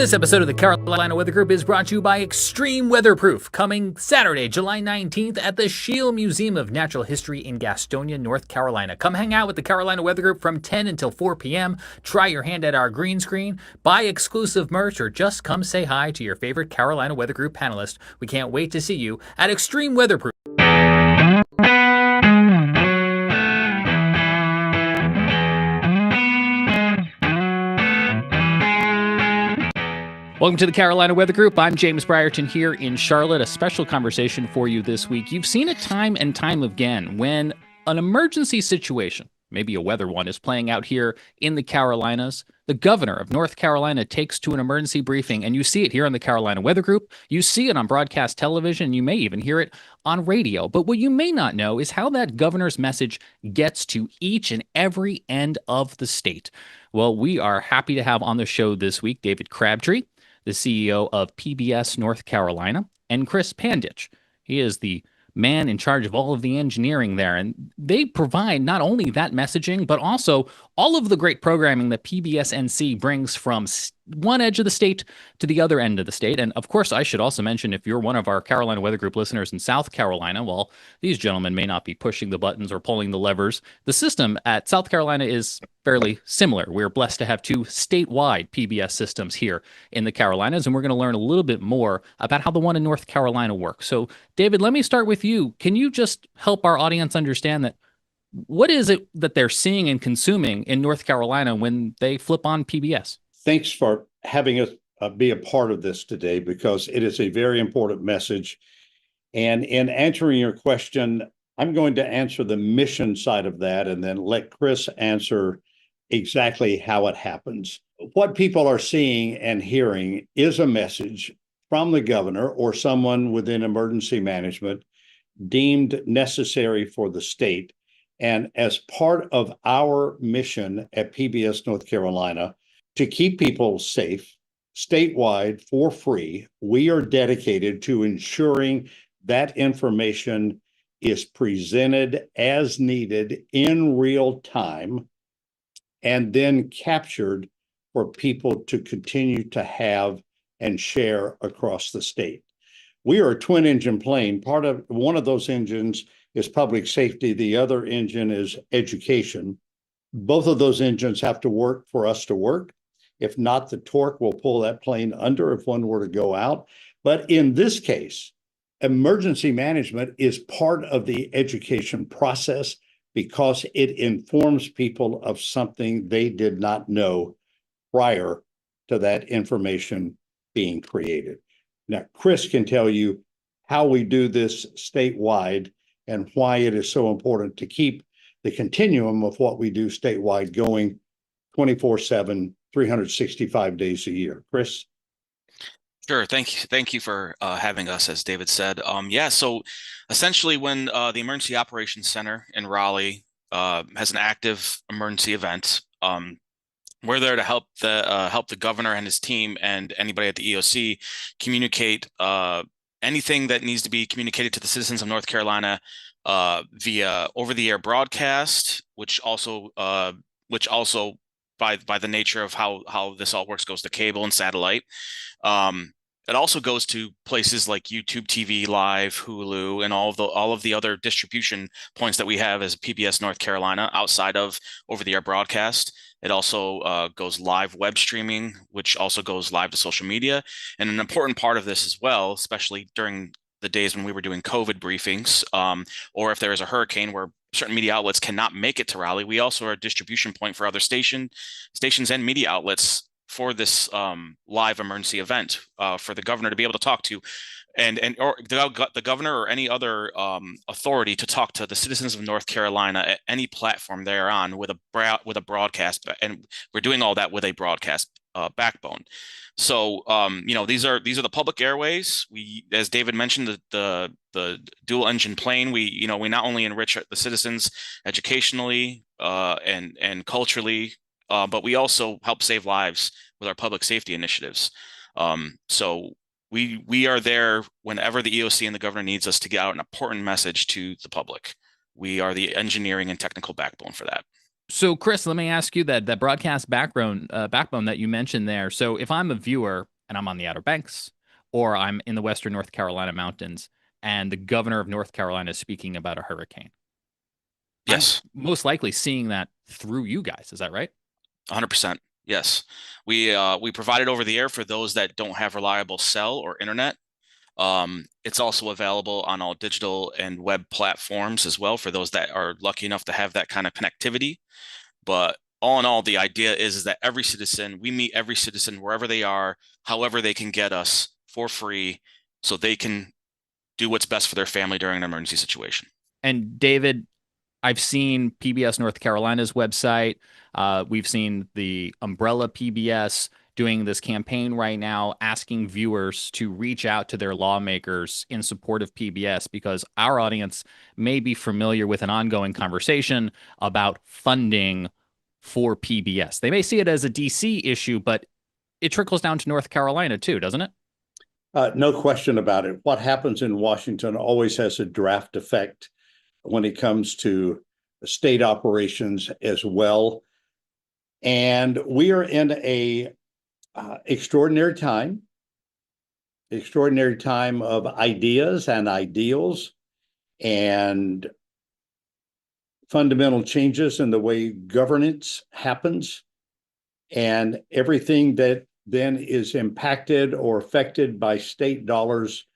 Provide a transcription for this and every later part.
This episode of the Carolina Weather Group is brought to you by Extreme Weatherproof, coming Saturday, July 19th at the Shield Museum of Natural History in Gastonia, North Carolina. Come hang out with the Carolina Weather Group from 10 until 4 p.m. Try your hand at our green screen, buy exclusive merch, or just come say hi to your favorite Carolina Weather Group panelist. We can't wait to see you at Extreme Weatherproof. Welcome to the Carolina Weather Group. I'm James Brierton here in Charlotte. A special conversation for you this week. You've seen it time and time again when an emergency situation, maybe a weather one, is playing out here in the Carolinas. The governor of North Carolina takes to an emergency briefing, and you see it here on the Carolina Weather Group. You see it on broadcast television. You may even hear it on radio. But what you may not know is how that governor's message gets to each and every end of the state. Well, we are happy to have on the show this week David Crabtree, the CEO of PBS North Carolina, and Chris Pandich. He is the man in charge of all of the engineering there. And they provide not only that messaging, but also all of the great programming that PBS NC brings from one edge of the state to the other end of the state. And of course, I should also mention, if you're one of our Carolina Weather Group listeners in South Carolina, well, these gentlemen may not be pushing the buttons or pulling the levers. The system at South Carolina is fairly similar. We're blessed to have two statewide PBS systems here in the Carolinas, and we're going to learn a little bit more about how the one in North Carolina works. So, David, let me start with you. Can you just help our audience understand that what is it that they're seeing and consuming in North Carolina when they flip on PBS? Thanks for having us be a part of this today, because it is a very important message. And in answering your question, I'm going to answer the mission side of that and then let Chris answer exactly how it happens. What people are seeing and hearing is a message from the governor or someone within emergency management deemed necessary for the state. And as part of our mission at PBS North Carolina, to keep people safe statewide for free, we are dedicated to ensuring that information is presented as needed in real time and then captured for people to continue to have and share across the state. We are a twin engine plane. One of those engines is public safety. The other engine is education. Both of those engines have to work for us to work. If not, the torque will pull that plane under if one were to go out. But in this case, emergency management is part of the education process because it informs people of something they did not know prior to that information being created. Now, Chris can tell you how we do this statewide and why it is so important to keep the continuum of what we do statewide going 24/7, 365 days a year. Chris? Sure. Thank you for having us, as David said. So essentially when the Emergency Operations Center in Raleigh has an active emergency event, we're there to help the governor and his team and anybody at the EOC communicate anything that needs to be communicated to the citizens of North Carolina via over-the-air broadcast, which also by the nature of how this all works goes to cable and satellite. It also goes to places like YouTube TV Live, Hulu, and all of the other distribution points that we have as PBS North Carolina outside of over-the-air broadcast. It also goes live web streaming, which also goes live to social media. And an important part of this as well, especially during the days when we were doing COVID briefings, or if there is a hurricane where certain media outlets cannot make it to Raleigh, we also are a distribution point for other stations and media outlets for this live emergency event for the governor to be able to talk to, or the governor or any other authority to talk to the citizens of North Carolina at any platform they're on with a broadcast, and we're doing all that with a broadcast backbone. So these are the public airways. We, as David mentioned, the dual engine plane. We not only enrich the citizens educationally and culturally, but we also help save lives with our public safety initiatives. So we are there whenever the EOC and the governor needs us to get out an important message to the public. We are the engineering and technical backbone for that. So, Chris, let me ask you that broadcast backbone that you mentioned there. So, if I'm a viewer and I'm on the Outer Banks, or I'm in the Western North Carolina mountains, and the governor of North Carolina is speaking about a hurricane, I'm Yes, most likely seeing that through you guys. Is that right? 100%. Yes, we provide it over the air for those that don't have reliable cell or internet. It's also available on all digital and web platforms as well for those that are lucky enough to have that kind of connectivity. But all in all, the idea is that we meet every citizen wherever they are, however they can get us for free, so they can do what's best for their family during an emergency situation. And David, I've seen PBS North Carolina's website. We've seen the Umbrella PBS doing this campaign right now, asking viewers to reach out to their lawmakers in support of PBS because our audience may be familiar with an ongoing conversation about funding for PBS. They may see it as a DC issue, but it trickles down to North Carolina too, doesn't it? No question about it. What happens in Washington always has a draft effect when it comes to state operations as well. And we are in a extraordinary time of ideas and ideals and fundamental changes in the way governance happens, and everything that then is impacted or affected by state dollars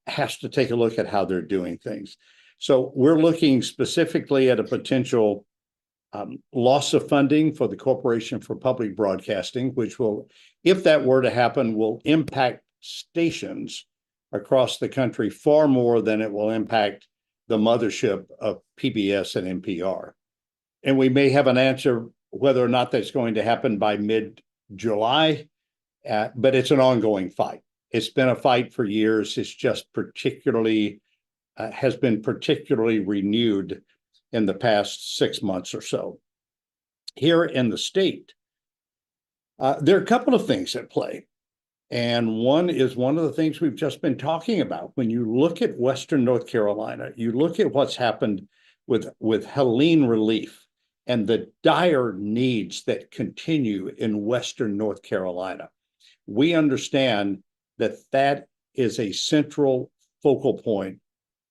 has to take a look at how they're doing things. So we're looking specifically at a potential loss of funding for the Corporation for Public Broadcasting, which will, if that were to happen, will impact stations across the country far more than it will impact the mothership of PBS and NPR. And we may have an answer whether or not that's going to happen by mid-July, but it's an ongoing fight. It's been a fight for years. It's just has been particularly renewed in the past 6 months or so. Here in the state, there are a couple of things at play. And one is one of the things we've just been talking about. When you look at Western North Carolina, you look at what's happened with Helene relief and the dire needs that continue in Western North Carolina. We understand that that is a central focal point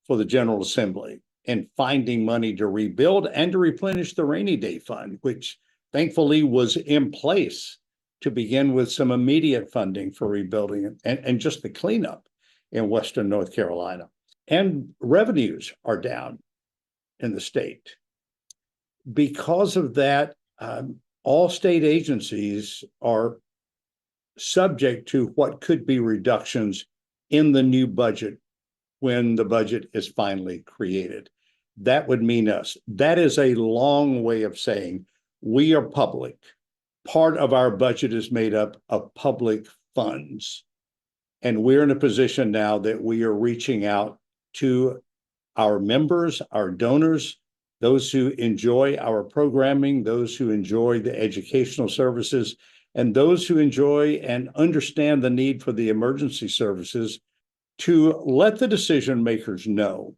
for the General Assembly and finding money to rebuild and to replenish the rainy day fund, which thankfully was in place to begin with some immediate funding for rebuilding and just the cleanup in Western North Carolina. And revenues are down in the state. Because of that, all state agencies are subject to what could be reductions in the new budget when the budget is finally created. That would mean us. That is a long way of saying we are public. Part of our budget is made up of public funds. And we're in a position now that we are reaching out to our members, our donors, those who enjoy our programming, those who enjoy the educational services, and those who enjoy and understand the need for the emergency services, to let the decision makers know.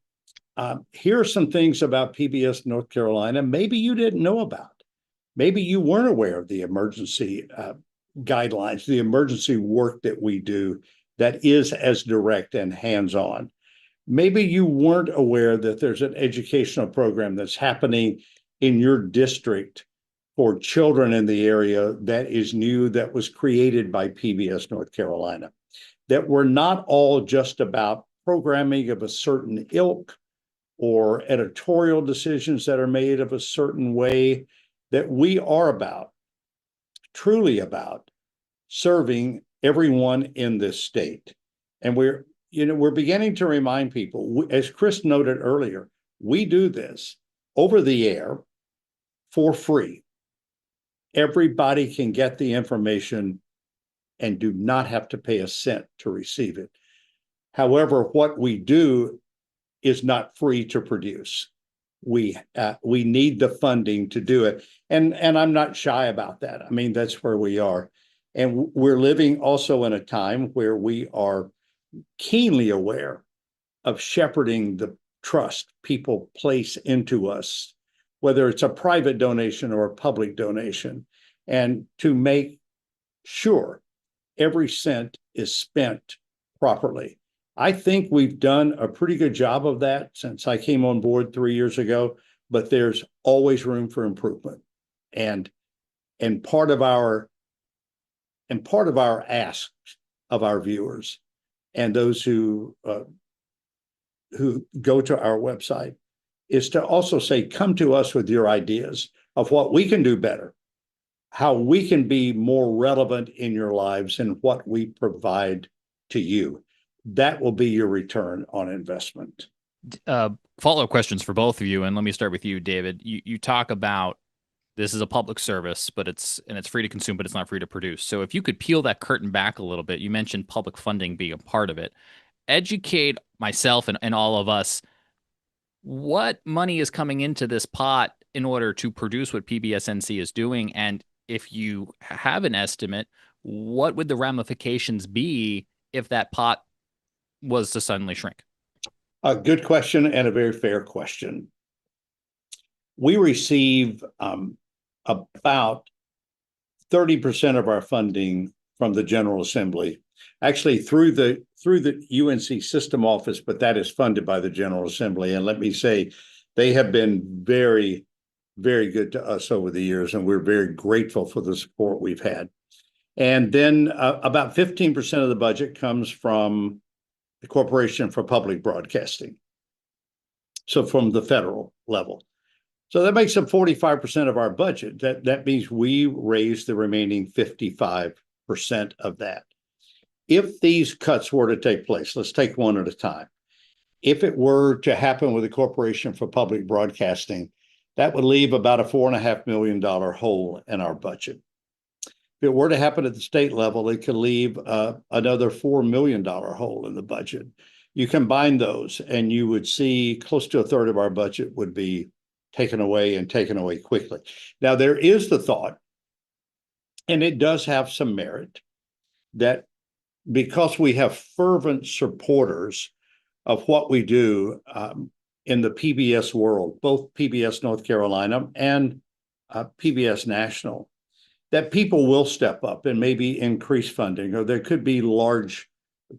Here are some things about PBS North Carolina maybe you didn't know about. Maybe you weren't aware of the emergency guidelines, the emergency work that we do that is as direct and hands-on. Maybe you weren't aware that there's an educational program that's happening in your district for children in the area that is new, that was created by PBS North Carolina. That we're not all just about programming of a certain ilk or editorial decisions that are made of a certain way, that we are about, truly about, serving everyone in this state. And we're beginning to remind people, as Chris noted earlier, we do this over the air for free. Everybody can get the information and do not have to pay a cent to receive it. However, what we do is not free to produce. We need the funding to do it. And I'm not shy about that. I mean, that's where we are. And we're living also in a time where we are keenly aware of shepherding the trust people place into us whether it's a private donation or a public donation, and to make sure every cent is spent properly. I think we've done a pretty good job of that since I came on board 3 years ago, but there's always room for improvement. And part of our ask of our viewers and those who go to our website is to also say, come to us with your ideas of what we can do better, how we can be more relevant in your lives and what we provide to you. That will be your return on investment. Follow-up questions for both of you, and let me start with you, David. You talk about this is a public service, but it's free to consume, but it's not free to produce. So if you could peel that curtain back a little bit, you mentioned public funding being a part of it. Educate myself and all of us, what money is coming into this pot in order to produce what PBS NC is doing? And if you have an estimate, what would the ramifications be if that pot was to suddenly shrink? A good question and a very fair question. We receive about 30% of our funding from the General Assembly, actually through the UNC system office, but that is funded by the General Assembly. And let me say, they have been very, very good to us over the years, and we're very grateful for the support we've had. And then about 15% of the budget comes from the Corporation for Public Broadcasting, so from the federal level. So that makes up 45% of our budget. That means we raise the remaining 55% of that. If these cuts were to take place, let's take one at a time. If it were to happen with the Corporation for Public Broadcasting, that would leave about a $4.5 million hole in our budget. If it were to happen at the state level, it could leave another $4 million hole in the budget. You combine those and you would see close to a third of our budget would be taken away, and taken away quickly. Now, there is the thought, and it does have some merit, that because we have fervent supporters of what we do in the PBS world, both PBS North Carolina and PBS National, that people will step up and maybe increase funding, or there could be large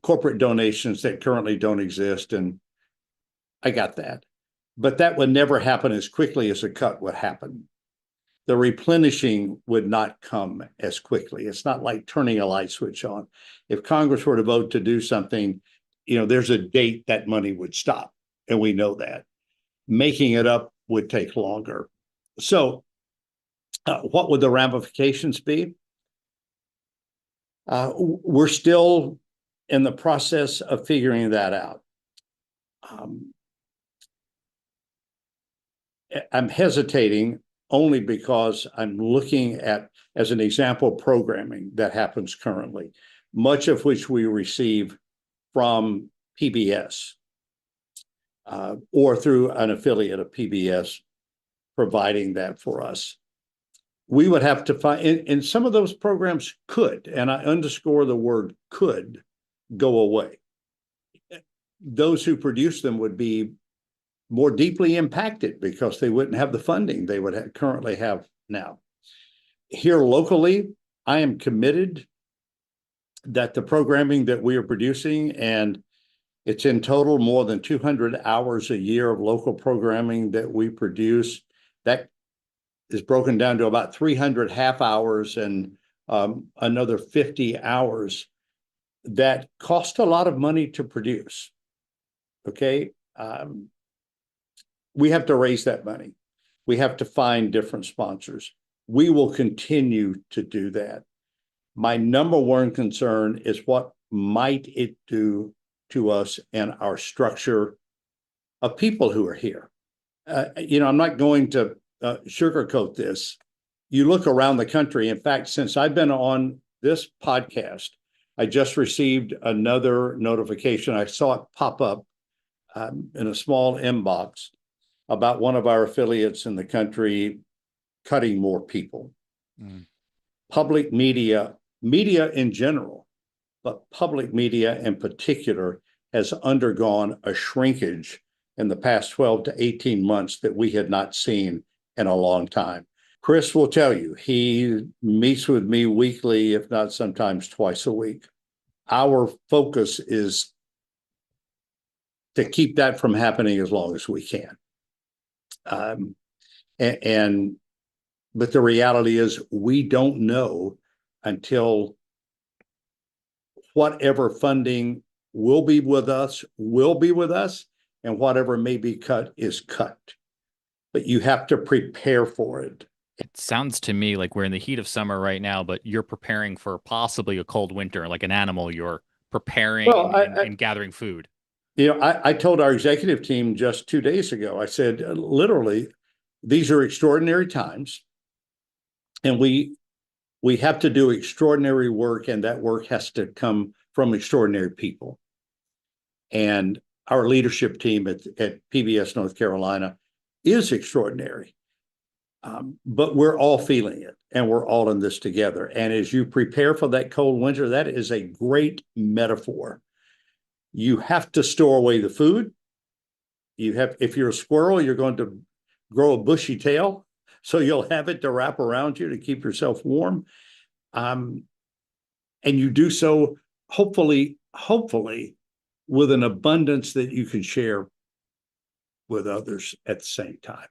corporate donations that currently don't exist. And I got that. But that would never happen as quickly as a cut would happen. The replenishing would not come as quickly. It's not like turning a light switch on. If Congress were to vote to do something, there's a date that money would stop, and we know that. Making it up would take longer. So what would the ramifications be? We're still in the process of figuring that out. I'm hesitating only because I'm looking at, as an example, programming that happens currently, much of which we receive from PBS or through an affiliate of PBS providing that for us. We would have to find, and some of those programs could, and I underscore the word could, go away. Those who produce them would be more deeply impacted because they wouldn't have the funding they would currently have now. Here locally, I am committed that the programming that we are producing, and it's in total more than 200 hours a year of local programming that we produce, that is broken down to about 300 half hours and another 50 hours that cost a lot of money to produce. Okay. We have to raise that money. We have to find different sponsors. We will continue to do that. My number one concern is what might it do to us and our structure of people who are here. I'm not going to sugarcoat this. You look around the country. In fact, since I've been on this podcast, I just received another notification. I saw it pop up in a small inbox about one of our affiliates in the country cutting more people. Public media in general, but public media in particular, has undergone a shrinkage in the past 12 to 18 months that we had not seen in a long time. Chris will tell you, he meets with me weekly, if not sometimes twice a week. Our focus is to keep that from happening as long as we can. But the reality is we don't know until whatever funding will be with us, and whatever may be cut is cut. But you have to prepare for it. It sounds to me like we're in the heat of summer right now, but you're preparing for possibly a cold winter, like an animal. You're preparing and gathering food. I told our executive team just 2 days ago, I said, literally, these are extraordinary times, and we have to do extraordinary work, and that work has to come from extraordinary people. And our leadership team at PBS North Carolina is extraordinary. But we're all feeling it, and we're all in this together. And as you prepare for that cold winter, that is a great metaphor. You have to store away the food. If you're a squirrel, you're going to grow a bushy tail, so you'll have it to wrap around you to keep yourself warm. And you do so hopefully with an abundance that you can share with others at the same time.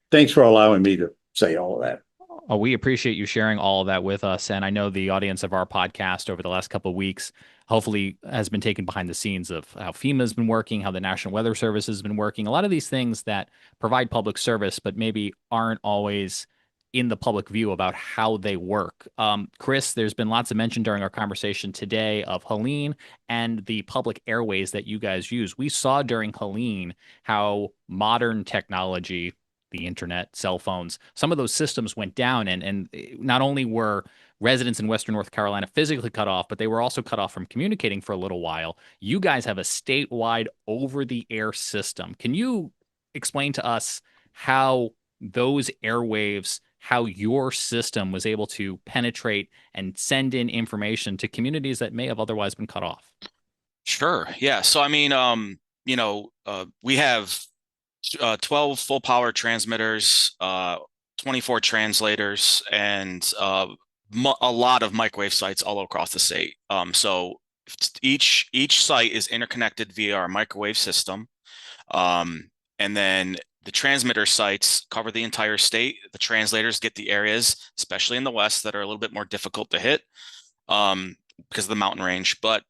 Thanks for allowing me to say all of that. Oh, we appreciate you sharing all of that with us. And I know the audience of our podcast over the last couple of weeks hopefully has been taken behind the scenes of how FEMA has been working, how the National Weather Service has been working. A lot of these things that provide public service, but maybe aren't always in the public view about how they work. Chris, there's been lots of mention during our conversation today of Helene and the public airways that you guys use. We saw during Helene how modern technology, the internet, cell phones, some of those systems went down, and not only were residents in Western North Carolina physically cut off, but they were also cut off from communicating for a little while. You guys have a statewide over-the-air system. Can you explain to us how those airwaves, how your system was able to penetrate and send in information to communities that may have otherwise been cut off? Sure. Yeah. So, I mean, we have 12 full power transmitters, 24 translators, and a lot of microwave sites all across the state. So each site is interconnected via our microwave system. And then the transmitter sites cover the entire state. The translators get the areas, especially in the West, that are a little bit more difficult to hit because of the mountain range. But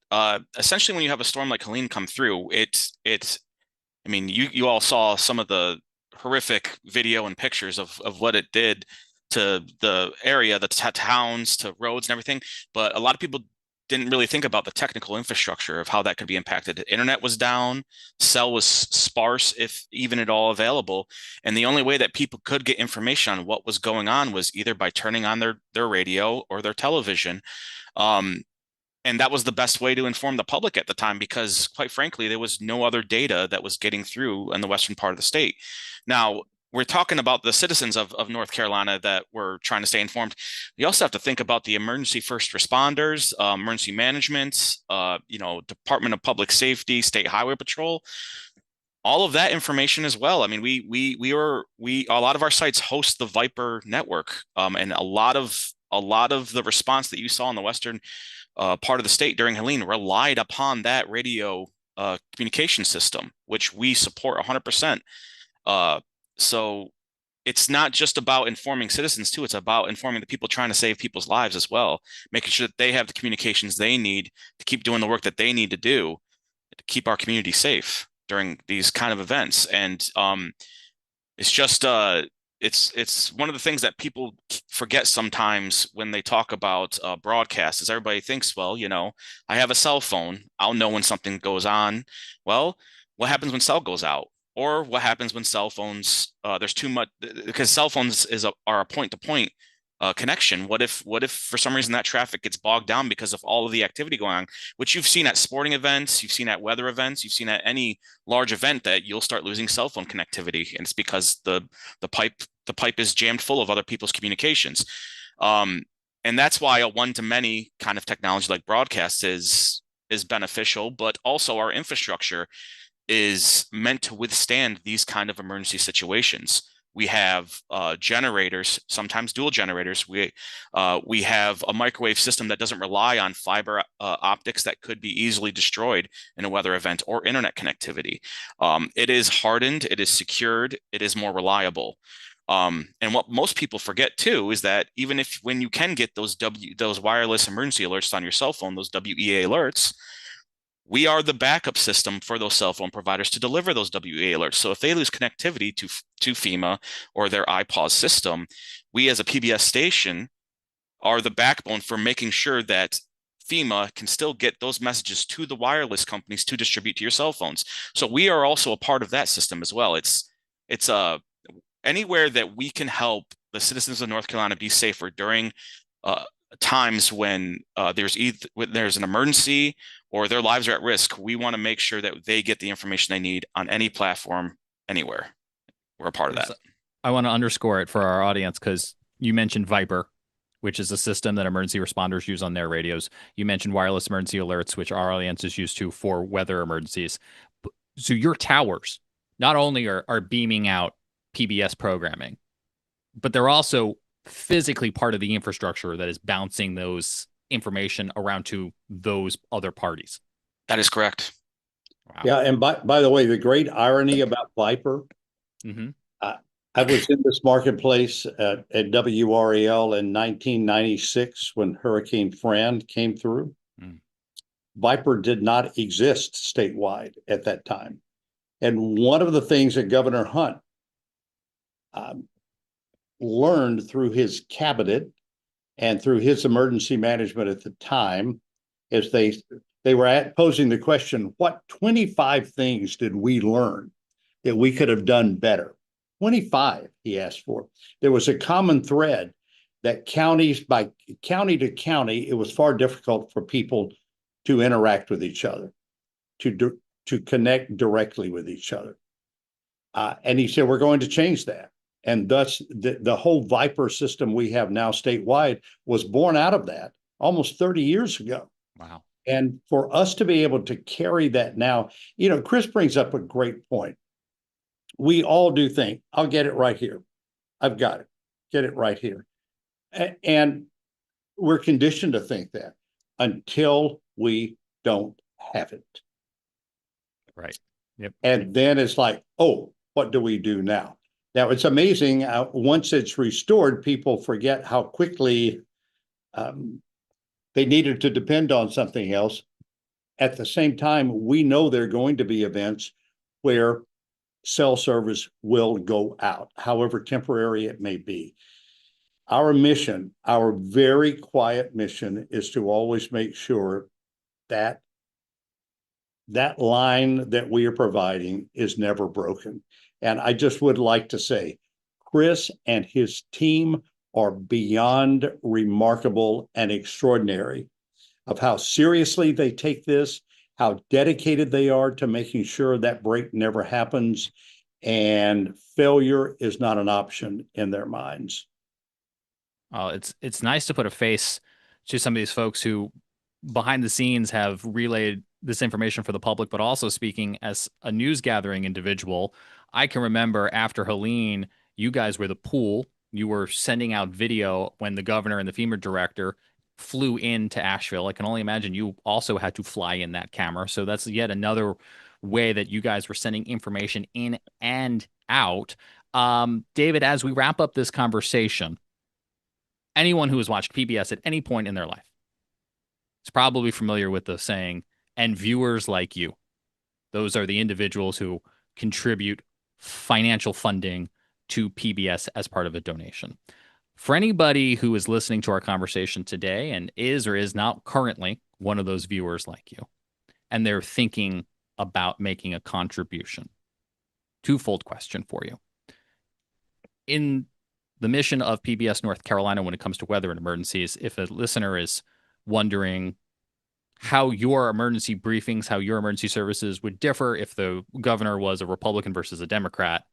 essentially, when you have a storm like Helene come through, I mean, you all saw some of the horrific video and pictures of what it did to the area, the towns, to roads and everything. But a lot of people didn't really think about the technical infrastructure of how that could be impacted. The internet was down, cell was sparse, if even at all available. And the only way that people could get information on what was going on was either by turning on their radio or their television. And that was the best way to inform the public at the time, because quite frankly, there was no other data that was getting through in the western part of the state. Now, we're talking about the citizens of North Carolina that were trying to stay informed. You also have to think about the emergency first responders, emergency management, Department of Public Safety, State Highway Patrol, all of that information as well. I mean, a lot of our sites host the Viper network, and a lot of the response that you saw in the western part of the state during Helene relied upon that radio communication system, which we support 100%. So it's not just about informing citizens too. It's about informing the people trying to save people's lives as well, making sure that they have the communications they need to keep doing the work that they need to do to keep our community safe during these kind of events. And it's just it's one of the things that people forget sometimes when they talk about broadcast, is everybody thinks, well, I have a cell phone, I'll know when something goes on. Well, what happens when cell goes out? Or what happens when cell phones, there's too much, because cell phones are a point-to-point connection. What if for some reason that traffic gets bogged down because of all of the activity going on, which you've seen at sporting events, you've seen at weather events, you've seen at any large event, that you'll start losing cell phone connectivity, and it's because the pipe is jammed full of other people's communications. And that's why a one-to-many kind of technology like broadcast is beneficial, but also our infrastructure is meant to withstand these kind of emergency situations. We have generators, sometimes dual generators. We have a microwave system that doesn't rely on fiber optics that could be easily destroyed in a weather event, or internet connectivity. It is hardened, it is secured, it is more reliable. And what most people forget too is that even if when you can get those wireless emergency alerts on your cell phone, those WEA alerts, we are the backup system for those cell phone providers to deliver those WEA alerts. So if they lose connectivity to FEMA or their iPause system, we as a PBS station are the backbone for making sure that FEMA can still get those messages to the wireless companies to distribute to your cell phones. So we are also a part of that system as well. It's anywhere that we can help the citizens of North Carolina be safer during times when there's an emergency or their lives are at risk. We want to make sure that they get the information they need on any platform, anywhere. We're a part of that. I want to underscore it for our audience because you mentioned Viper, which is a system that emergency responders use on their radios. You mentioned wireless emergency alerts, which our audience is used to for weather emergencies. So your towers not only are beaming out PBS programming, but they're also physically part of the infrastructure that is bouncing those information around to those other parties. That is correct. Wow. Yeah, and by the way, the great irony about Viper, I was in this marketplace at WRAL in 1996 when Hurricane Fran came through. Viper did not exist statewide at that time. And one of the things that Governor Hunt learned through his cabinet and through his emergency management at the time is they were posing the question, what 25 things did we learn that we could have done better? 25, he asked for. There was a common thread that counties, by county to county, it was far difficult for people to interact with each other, to connect directly with each other. And he said, we're going to change that. And thus, the whole Viper system we have now statewide was born out of that almost 30 years ago. Wow. And for us to be able to carry that now, Chris brings up a great point. We all do think, I'll get it right here. I've got it. Get it right here. And we're conditioned to think that until we don't have it. Right. Yep. And then it's like, oh, what do we do now? Now, it's amazing. Once it's restored, people forget how quickly they needed to depend on something else. At the same time, we know there are going to be events where cell service will go out, however temporary it may be. Our mission, our very quiet mission, is to always make sure that that line that we are providing is never broken. And I just would like to say, Chris and his team are beyond remarkable and extraordinary of how seriously they take this, how dedicated they are to making sure that break never happens, and failure is not an option in their minds. It's nice to put a face to some of these folks who behind the scenes have relayed this information for the public, but also speaking as a news gathering individual. I can remember after Helene, you guys were the pool. You were sending out video when the governor and the FEMA director flew into Asheville. I can only imagine you also had to fly in that camera. So that's yet another way that you guys were sending information in and out. David, as we wrap up this conversation, anyone who has watched PBS at any point in their life is probably familiar with the saying, and viewers like you. Those are the individuals who contribute financial funding to PBS as part of a donation. For anybody who is listening to our conversation today and is or is not currently one of those viewers like you, and they're thinking about making a contribution, twofold question for you. In the mission of PBS North Carolina when it comes to weather and emergencies, if a listener is wondering how your emergency briefings, how your emergency services would differ if the governor was a Republican versus a Democrat,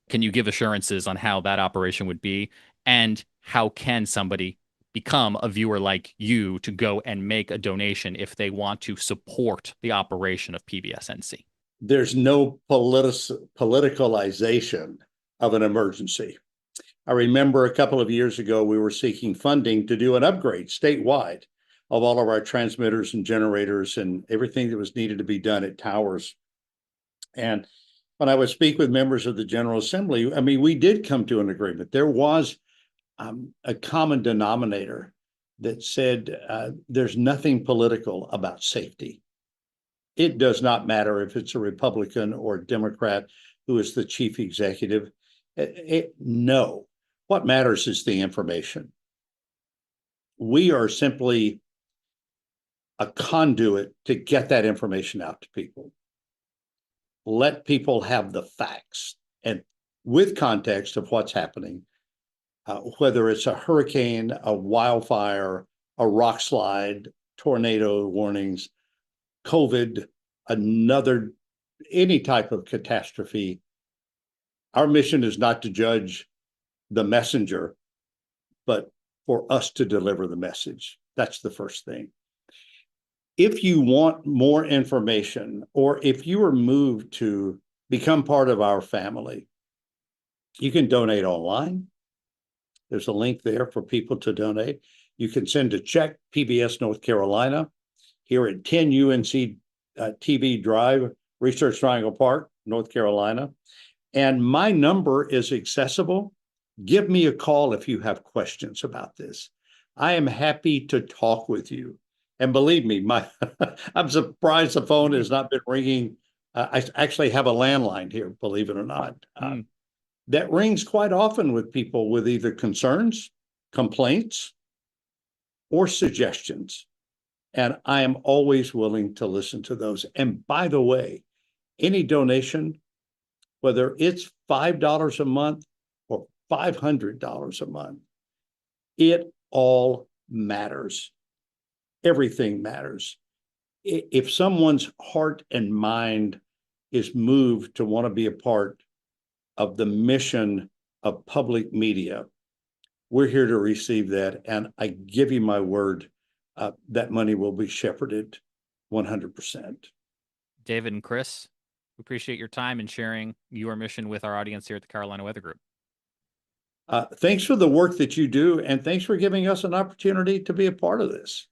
can you give assurances on how that operation would be? And how can somebody become a viewer like you to go and make a donation if they want to support the operation of PBS NC? There's no politicalization of an emergency. I remember a couple of years ago, we were seeking funding to do an upgrade statewide of all of our transmitters and generators and everything that was needed to be done at towers. And when I would speak with members of the General Assembly, I mean, we did come to an agreement. There was a common denominator that said there's nothing political about safety. It does not matter if it's a Republican or a Democrat who is the chief executive. No, what matters is the information. We are simply a conduit to get that information out to people. Let people have the facts and with context of what's happening, whether it's a hurricane, a wildfire, a rock slide, tornado warnings, COVID, any type of catastrophe. Our mission is not to judge the messenger, but for us to deliver the message. That's the first thing. If you want more information, or if you are moved to become part of our family, you can donate online. There's a link there for people to donate. You can send a check, PBS North Carolina, here at 10 UNC TV Drive, Research Triangle Park, North Carolina. And my number is accessible. Give me a call if you have questions about this. I am happy to talk with you. And believe me, I'm surprised the phone has not been ringing. I actually have a landline here, believe it or not. That rings quite often with people with either concerns, complaints, or suggestions. And I am always willing to listen to those. And by the way, any donation, whether it's $5 a month or $500 a month, it all matters. Everything matters. If someone's heart and mind is moved to want to be a part of the mission of public media, we're here to receive that. And I give you my word, that money will be shepherded 100%. David and Chris, we appreciate your time and sharing your mission with our audience here at the Carolina Weather Group. Thanks for the work that you do, and thanks for giving us an opportunity to be a part of this.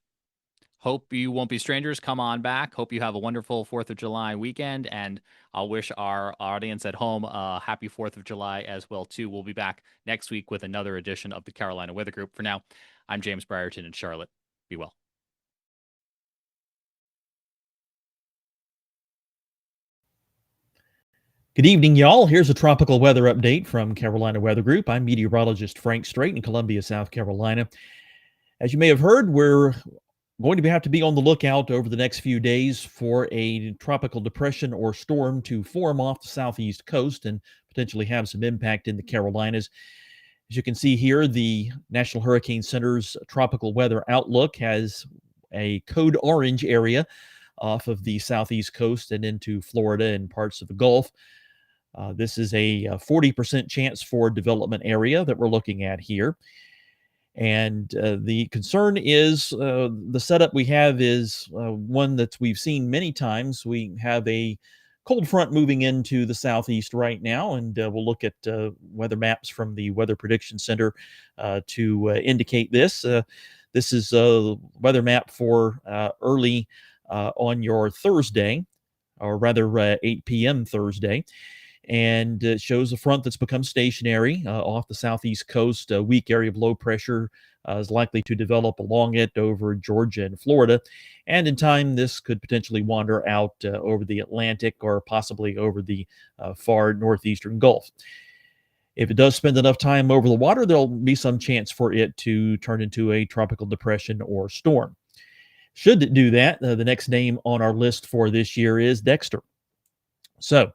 Hope you won't be strangers. Come on back. Hope you have a wonderful 4th of July weekend, and I'll wish our audience at home a happy 4th of July as well, too. We'll be back next week with another edition of the Carolina Weather Group. For now, I'm James Brierton in Charlotte. Be well. Good evening, y'all. Here's a tropical weather update from Carolina Weather Group. I'm meteorologist Frank Strait in Columbia, South Carolina. As you may have heard, we're going to have to be on the lookout over the next few days for a tropical depression or storm to form off the southeast coast and potentially have some impact in the Carolinas. As you can see here, the National Hurricane Center's tropical weather outlook has a code orange area off of the southeast coast and into Florida and parts of the Gulf. This is a 40% chance for development area that we're looking at here. And the concern is the setup we have is one that we've seen many times. We have a cold front moving into the southeast right now, and we'll look at weather maps from the Weather Prediction Center to indicate this. This is a weather map for early on your Thursday, or rather 8 p.m. Thursday. And it shows a front that's become stationary off the southeast coast. A weak area of low pressure is likely to develop along it over Georgia and Florida. And in time, this could potentially wander out over the Atlantic or possibly over the far northeastern Gulf. If it does spend enough time over the water, there'll be some chance for it to turn into a tropical depression or storm. Should it do that, the next name on our list for this year is Dexter. So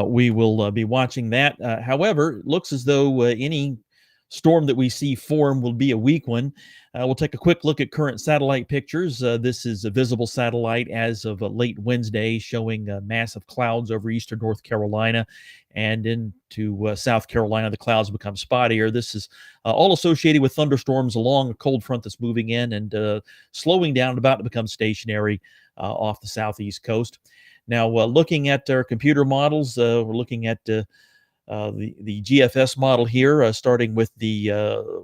we will be watching that. However, it looks as though any storm that we see form will be a weak one. We'll take a quick look at current satellite pictures. This is a visible satellite as of late Wednesday, showing massive clouds over eastern North Carolina and into South Carolina. The clouds become spottier. This is all associated with thunderstorms along a cold front that's moving in and slowing down, about to become stationary off the southeast coast. Now, looking at our computer models, we're looking at the GFS model here, starting with the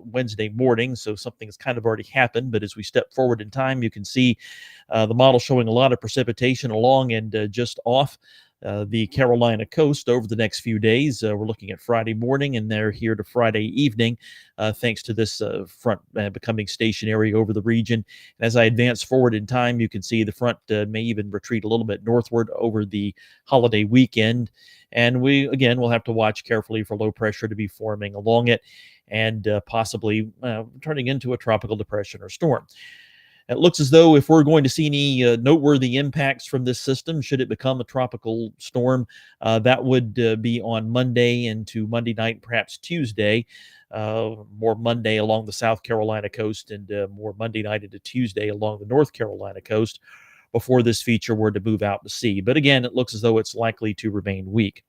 Wednesday morning. So something has kind of already happened, but as we step forward in time, you can see the model showing a lot of precipitation along and just off the Carolina coast over the next few days. We're looking at Friday morning, and they're here to Friday evening, thanks to this front becoming stationary over the region. And as I advance forward in time, you can see the front may even retreat a little bit northward over the holiday weekend. And will have to watch carefully for low pressure to be forming along it and possibly turning into a tropical depression or storm. It looks as though if we're going to see any noteworthy impacts from this system, should it become a tropical storm, that would be on Monday into Monday night, perhaps Tuesday, more Monday along the South Carolina coast and more Monday night into Tuesday along the North Carolina coast before this feature were to move out to sea. But again, it looks as though it's likely to remain weak.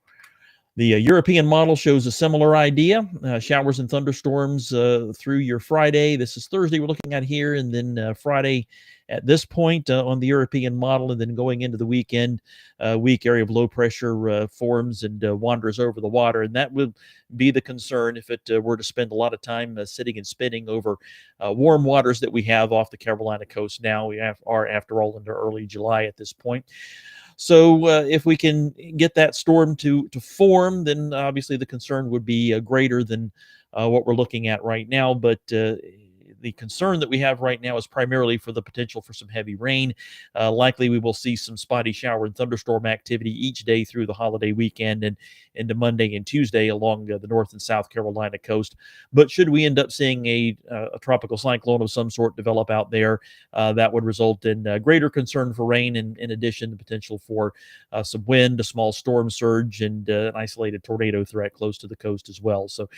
The European model shows a similar idea, showers and thunderstorms through your Friday. This is Thursday we're looking at here, and then Friday at this point on the European model, and then going into the weekend, weak area of low pressure forms and wanders over the water. And that would be the concern if it were to spend a lot of time sitting and spinning over warm waters that we have off the Carolina coast now. We are, after all, into early July at this point. So if we can get that storm to form, then obviously the concern would be greater than what we're looking at right now. But the concern that we have right now is primarily for the potential for some heavy rain. Likely we will see some spotty shower and thunderstorm activity each day through the holiday weekend and into Monday and Tuesday along the North and South Carolina coast. But should we end up seeing a tropical cyclone of some sort develop out there, that would result in greater concern for rain, and in addition, the potential for some wind, a small storm surge, and an isolated tornado threat close to the coast as well. So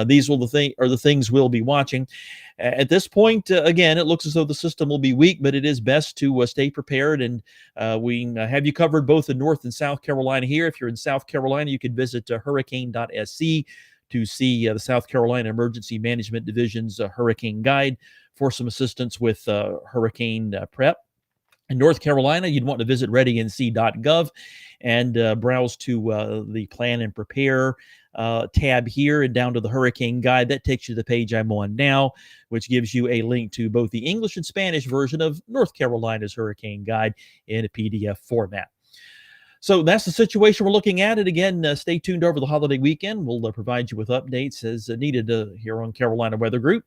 these are the things we'll be watching. At this point, again, it looks as though the system will be weak, but it is best to stay prepared. And we have you covered both in North and South Carolina here. If you're in South Carolina, you could visit hurricane.sc to see the South Carolina Emergency Management Division's Hurricane Guide for some assistance with hurricane prep. In North Carolina, you'd want to visit readync.gov and browse to the Plan and Prepare tab here and down to the Hurricane Guide. That takes you to the page I'm on now, which gives you a link to both the English and Spanish version of North Carolina's Hurricane Guide in a PDF format. So that's the situation we're looking at. And again, stay tuned over the holiday weekend. We'll provide you with updates as needed here on Carolina Weather Group.